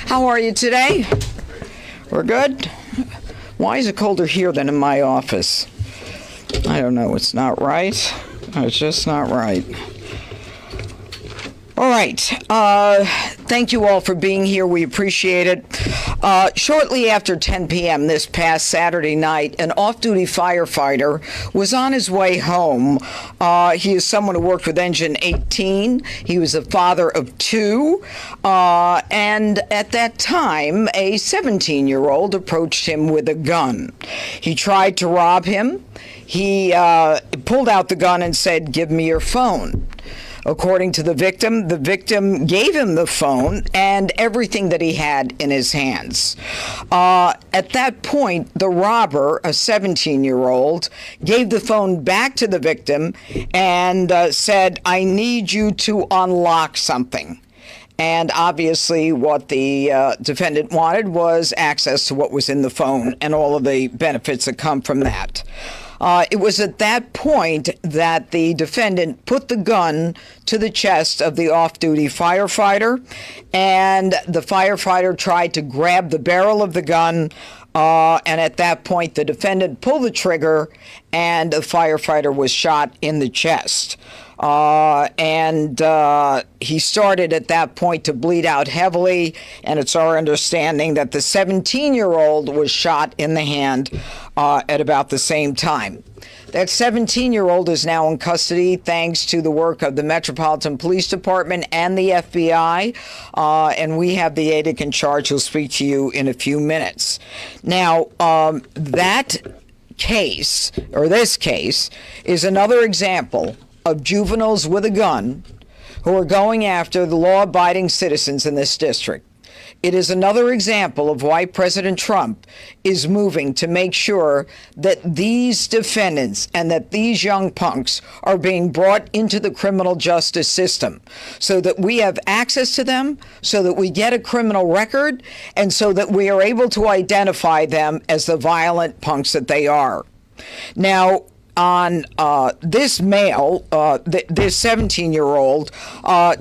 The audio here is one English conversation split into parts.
How are you today? We're good? Why is it colder here than in my office? I don't know. It's not right. It's just not right. All right. Thank you all for being here. We appreciate it. Shortly after 10 p.m. this past Saturday night, an off-duty firefighter was on his way home. He is someone who worked with Engine 18. He was a father of two. And at that time, a 17-year-old approached him with a gun. He tried to rob him. He pulled out the gun and said, "Give me your phone." According to the victim gave him the phone and everything that he had in his hands. At that point, the robber, a 17-year-old, gave the phone back to the victim and said, "I need you to unlock something." And obviously what the defendant wanted was access to what was in the phone and all of the benefits that come from that. It was at that point that the defendant put the gun to the chest of the off-duty firefighter, and the firefighter tried to grab the barrel of the gun, and at that point the defendant pulled the trigger and the firefighter was shot in the chest. He started at that point to bleed out heavily, and it's our understanding that the 17-year-old was shot in the hand at about the same time. That 17-year-old is now in custody thanks to the work of the Metropolitan Police Department and the FBI, and we have the ADIC in charge who'll speak to you in a few minutes. Now, that case, or this case, is another example of juveniles with a gun who are going after the law-abiding citizens in this district. It is another example of why President Trump is moving to make sure that these defendants and that these young punks are being brought into the criminal justice system so that we have access to them, so that we get a criminal record, and so that we are able to identify them as the violent punks that they are. Now, on this male, this 17-year-old,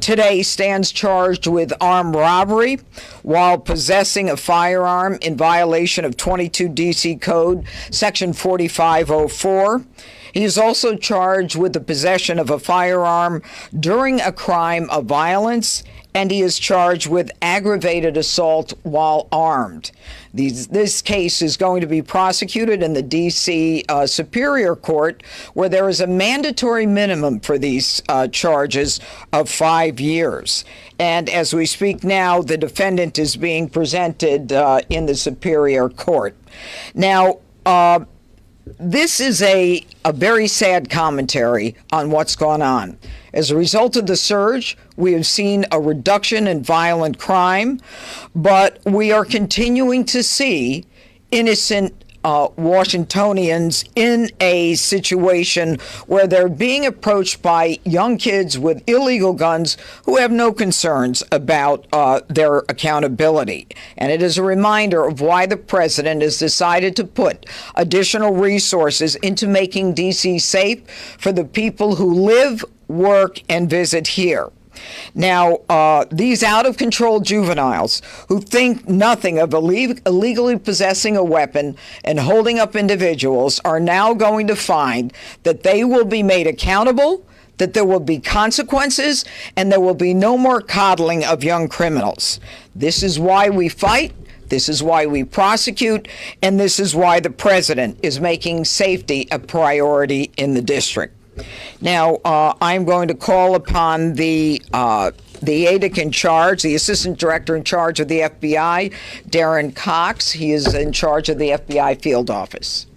today stands charged with armed robbery while possessing a firearm in violation of 22 D.C. Code, Section 4504. He is also charged with the possession of a firearm during a crime of violence, and he is charged with aggravated assault while armed. This case is going to be prosecuted in the D.C. Superior Court, where there is a mandatory minimum for these charges of 5 years. And as we speak now, the defendant is being presented in the Superior Court. Now, this is a very sad commentary on what's gone on. As a result of the surge, we have seen a reduction in violent crime, but we are continuing to see innocent Washingtonians in a situation where they're being approached by young kids with illegal guns who have no concerns about their accountability. And it is a reminder of why the president has decided to put additional resources into making D.C. safe for the people who live, work, and visit here. Now, these out-of-control juveniles who think nothing of illegally possessing a weapon and holding up individuals are now going to find that they will be made accountable, that there will be consequences, and there will be no more coddling of young criminals. This is why we fight. This is why we prosecute, and this is why the president is making safety a priority in the district. Now, I'm going to call upon the ADIC in charge, the Assistant Director in charge of the FBI, Darren Cox. He is in charge of the FBI field office.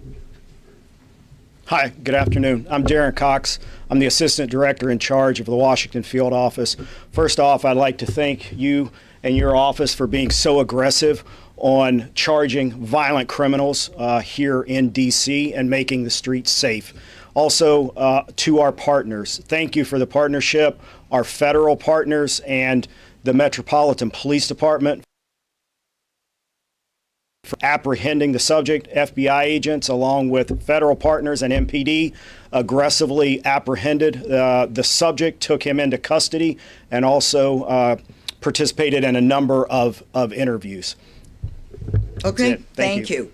Hi, good afternoon. I'm Darren Cox. I'm the Assistant Director in charge of the Washington field office. First off, I'd like to thank you and your office for being so aggressive on charging violent criminals here in D.C. and making the streets safe. Also, to our partners, thank you for the partnership, our federal partners and the Metropolitan Police Department for apprehending the subject. FBI agents, along with federal partners and MPD, aggressively apprehended the subject, took him into custody, and also participated in a number of interviews. Okay, That's it. Thank you.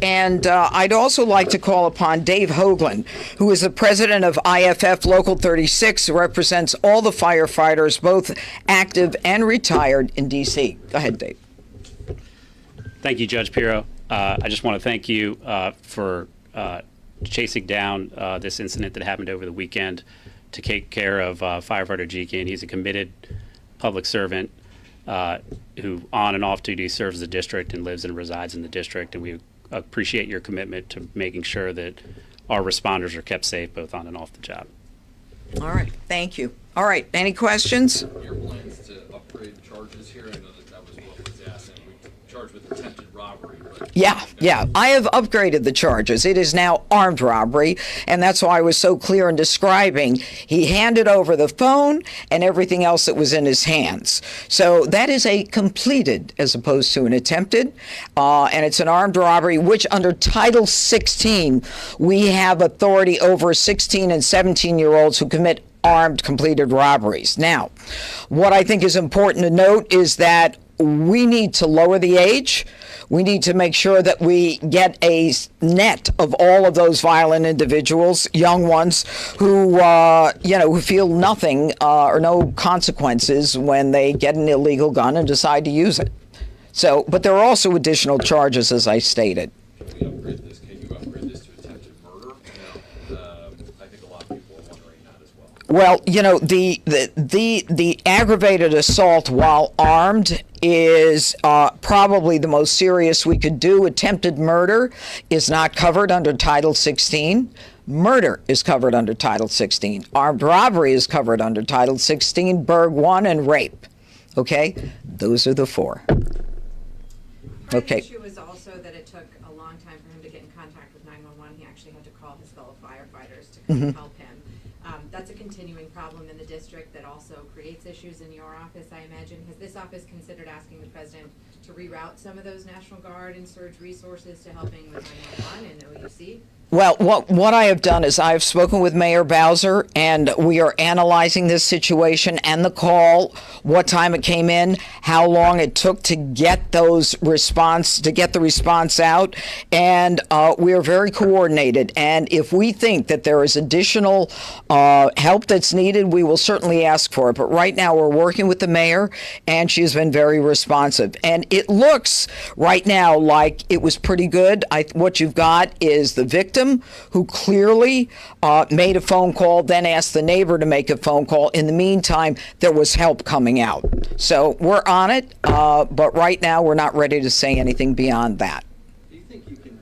And I'd also like to call upon Dave Hoagland, who is the president of IFF Local 36, who represents all the firefighters, both active and retired in D.C. Go ahead, Dave. Thank you, Judge Pirro. I just want to thank you for chasing down this incident that happened over the weekend to take care of firefighter Jeanine. He's a committed public servant who on and off duty serves the district and lives and resides in the district, and we appreciate your commitment to making sure that our responders are kept safe both on and off the job. All right, thank you. All right, any questions? Your plans to upgrade charges here? I know that was what was asked, and we charged with attempted robbery. But Yeah. I have upgraded the charges. It is now armed robbery, and that's why I was so clear in describing. He handed over the phone and everything else that was in his hands. So that is a completed as opposed to an attempted, and it's an armed robbery, which under Title 16, we have authority over 16 and 17-year-olds who commit armed completed robberies. Now, what I think is important to note is that we need to lower the age. We need to make sure that we get a net of all of those violent individuals, young ones who, who feel nothing or no consequences when they get an illegal gun and decide to use it. So, but there are also additional charges, as I stated. can we upgrade this? Can you upgrade this to attempted murder? I think a lot of people are wondering that as well. Well, the aggravated assault while armed is probably the most serious we could do. Attempted murder is not covered under Title 16. Murder is covered under Title 16. Armed robbery is covered under Title 16, Burg 1, and rape. Okay? Those are the four. Okay. The issue was also that it took a long time for him to get in contact with 911. He actually had to call his fellow firefighters to come help him. That's a continuing problem in the district that also creates issues in your office, I imagine. Has this office considered asking the president to reroute some of those National Guard and surge resources to helping with 911 and OUC? Well, what I have done is I've spoken with Mayor Bowser, and we are analyzing this situation and the call, what time it came in, how long it took to get the response out, and we are very coordinated. And if we think that there is additional help that's needed, we will certainly ask for it. But right now, we're working with the mayor, and she has been very responsive. And it looks right now like it was pretty good. What you've got is the victim who clearly made a phone call, then asked the neighbor to make a phone call. In the meantime, there was help coming out. So we're on it, but right now we're not ready to say anything beyond that. Do you think you can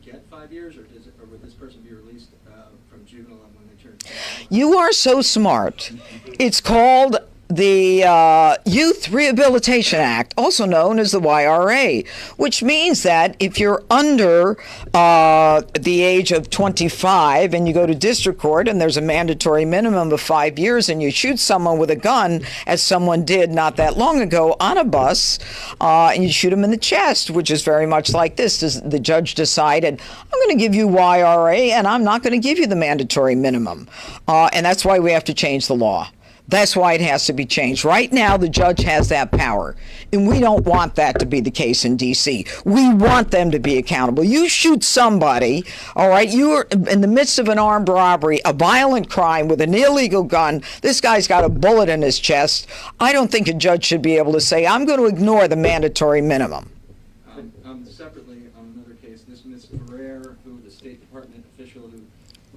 get 5 years, or would this person be released from juvenile when they turn 21? You are so smart. It's called the Youth Rehabilitation Act, also known as the YRA, which means that if you're under the age of 25 and you go to district court and there's a mandatory minimum of 5 years and you shoot someone with a gun, as someone did not that long ago on a bus, and you shoot him in the chest, which is very much like this. The judge decided, I'm going to give you YRA and I'm not going to give you the mandatory minimum. And that's why we have to change the law. That's why it has to be changed. Right now, the judge has that power, and we don't want that to be the case in D.C. We want them to be accountable. You shoot somebody, all right, you are in the midst of an armed robbery, a violent crime with an illegal gun. This guy's got a bullet in his chest. I don't think a judge should be able to say, I'm going to ignore the mandatory minimum. Separately, on another case, this Ms. Ferrer, who the State Department official who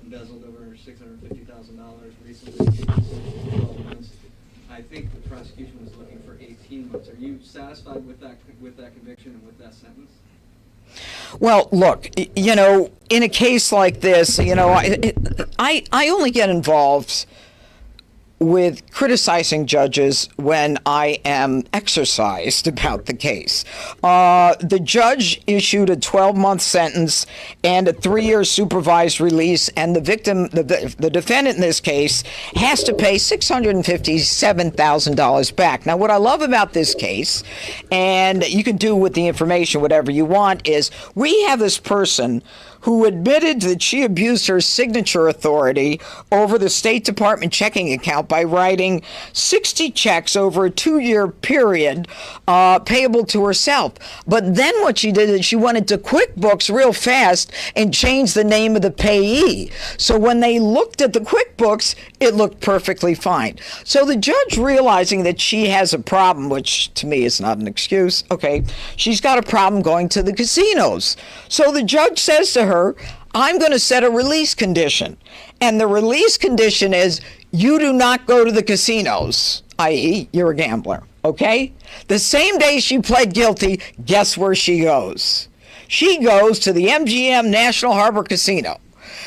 embezzled over $650,000 recently, 12 months. I think the prosecution was looking for 18 months. Are you satisfied with that conviction and with that sentence? Well, look, in a case like this, I only get involved with criticizing judges when I am exercised about the case. The judge issued a 12-month sentence and a 3-year supervised release, and the victim, the defendant in this case, has to pay $657,000 back. Now, what I love about this case, and you can do with the information whatever you want, is we have this person who admitted that she abused her signature authority over the State Department checking account by writing 60 checks over a 2-year period payable to herself. But then what she did is she went into QuickBooks real fast and changed the name of the payee. So when they looked at the QuickBooks, it looked perfectly fine. So the judge, realizing that she has a problem, which to me is not an excuse, okay, she's got a problem going to the casinos. So the judge says to her, I'm going to set a release condition. And the release condition is you do not go to the casinos, i.e., you're a gambler, okay? The same day she pled guilty, guess where she goes? She goes to the MGM National Harbor Casino.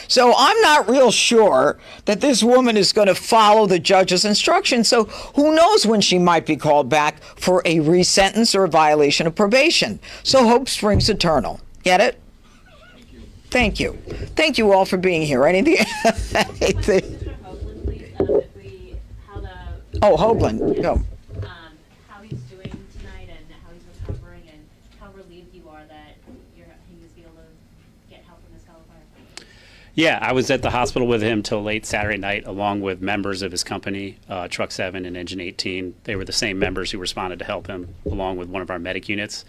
So I'm not real sure that this woman is going to follow the judge's instructions. So who knows when she might be called back for a resentence or a violation of probation. So hope springs eternal. Get it? Thank you. Thank you all for being here. Anything? Mr. Hoagland, please, Oh, Hoagland, go. how he's doing tonight and how he's recovering and how relieved you are that he was able to get help from his fellow firefighters. Yeah, I was at the hospital with him till late Saturday night, along with members of his company, Truck 7 and Engine 18. They were the same members who responded to help him, along with one of our medic units.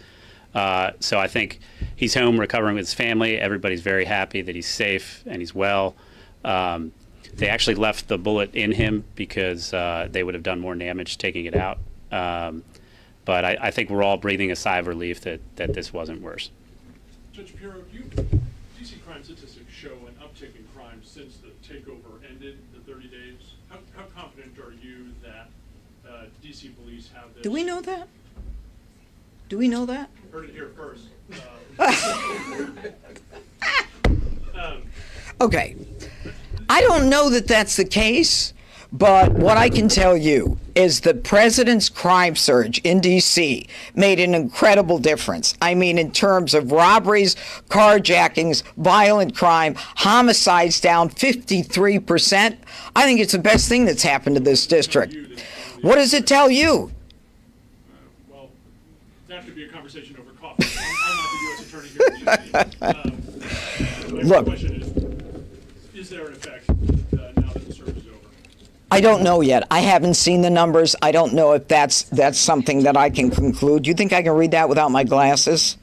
So I think he's home recovering with his family. Everybody's very happy that he's safe and he's well. They actually left the bullet in him because they would have done more damage taking it out. But I think we're all breathing a sigh of relief that this wasn't worse. Judge Pirro, DC crime statistics show an uptick in crime since the takeover ended, the 30 days. How confident are you that DC police have this? Do we know that? Do we know that? Heard it here first. Okay. I don't know that that's the case, but what I can tell you is the president's crime surge in D.C. made an incredible difference. I mean, in terms of robberies, carjackings, violent crime, homicides down 53%. I think it's the best thing that's happened to this district. What does it tell you? Well, that could be a conversation over coffee. I'm not the U.S. attorney here in D.C. Look. The question is there an effect now that the surge is over? I don't know yet. I haven't seen the numbers. I don't know if that's something that I can conclude. You think I can read that without my glasses?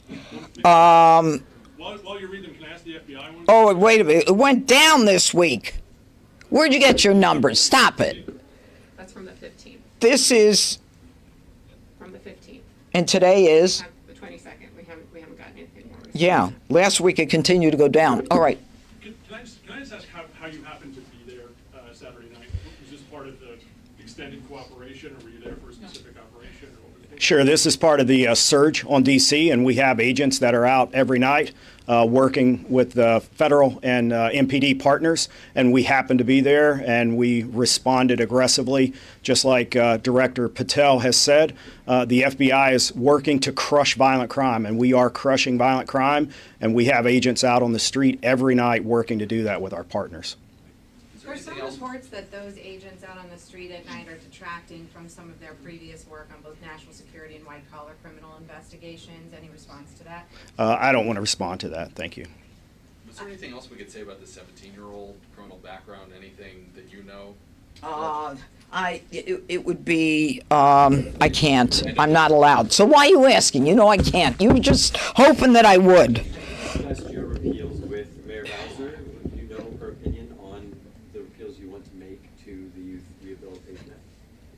While you read them, can I ask the FBI one? Oh, wait a minute. It went down this week. Where'd you get your numbers? Stop it. That's from the 15th, This is, from the 15th. and today is, The 22nd, we haven't gotten anything more. yeah, last week it continued to go down. All right. Can I just ask how you happened to be there Saturday night? Was this part of the extended cooperation, or were you there for a specific operation? Or what was the- Sure, this is part of the surge on DC, and we have agents that are out every night working with the federal and MPD partners, and we happened to be there, and we responded aggressively, just like Director Patel has said. The FBI is working to crush violent crime, and we are crushing violent crime, and we have agents out on the street every night working to do that with our partners. There's some reports that those agents out on the street at night are detracting from some of their previous work on both national security and white-collar criminal investigations. Any response to that? I don't want to respond to that. Thank you. Was there anything else we could say about the 17-year-old criminal background? Anything that you know? It would be, I can't. I'm not allowed. So why are you asking? You know I can't. You were just hoping that I would. Discussed your appeals with Mayor Bowser. Do you know her opinion on the appeals you want to make to the Youth Rehabilitation Act?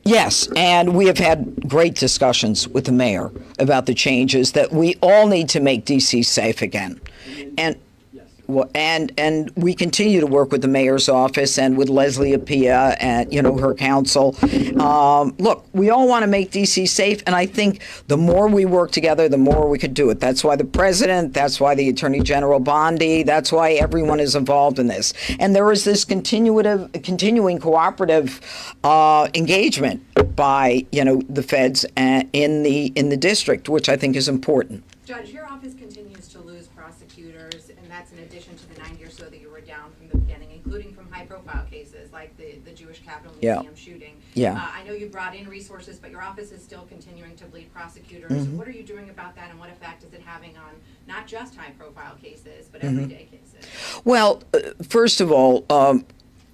Yes, and we have had great discussions with the mayor about the changes that we all need to make DC safe again. And well, and we continue to work with the mayor's office and with Leslie Appiah and, her council. Look, we all want to make DC safe, and I think the more we work together, the more we could do it. That's why the president, that's why the Attorney General Bondi, that's why everyone is involved in this. And there is this continuing cooperative engagement by, the feds in the district, which I think is important. Judge, your office continues to lose prosecutors, and that's in addition to the 90 or so that you were down from the beginning, including from high-profile cases like the Jewish Capitol Yeah. Museum shooting. Yeah. I know you brought in resources, but your office is still continuing to bleed prosecutors. Mm-hmm. What are you doing about that, and what effect is it having on not just high-profile cases, but Mm-hmm. everyday cases? Well, first of all,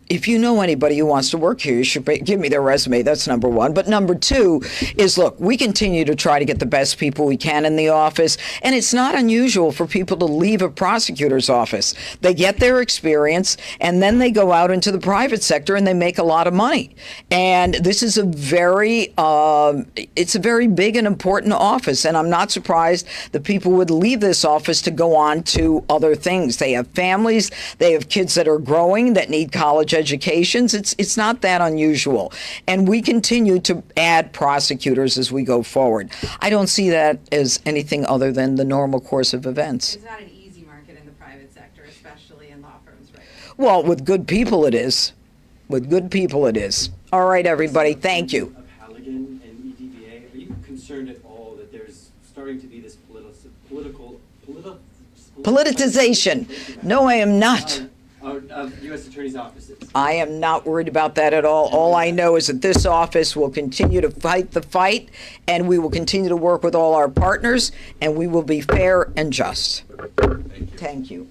if you know anybody who wants to work here, you should give me their resume. That's number one. But number two is, look, we continue to try to get the best people we can in the office. And it's not unusual for people to leave a prosecutor's office. They get their experience and then they go out into the private sector and they make a lot of money. And this is it's a very big and important office. And I'm not surprised that people would leave this office to go on to other things. They have families, they have kids that are growing that need college educations. It's not that unusual. And we continue to add prosecutors as we go forward. I don't see that as anything other than the normal course of events. It's not an easy market in the private sector, especially in law firms right now. Well, with good people it is. With good people it is. All right, everybody, thank you. Of Halligan and EDVA, are you concerned at all that there's starting to be this Politicization. No, I am not. Of U.S. Attorney's offices? I am not worried about that at all. All I know is that this office will continue to fight the fight, and we will continue to work with all our partners, and we will be fair and just. Thank you. Thank you.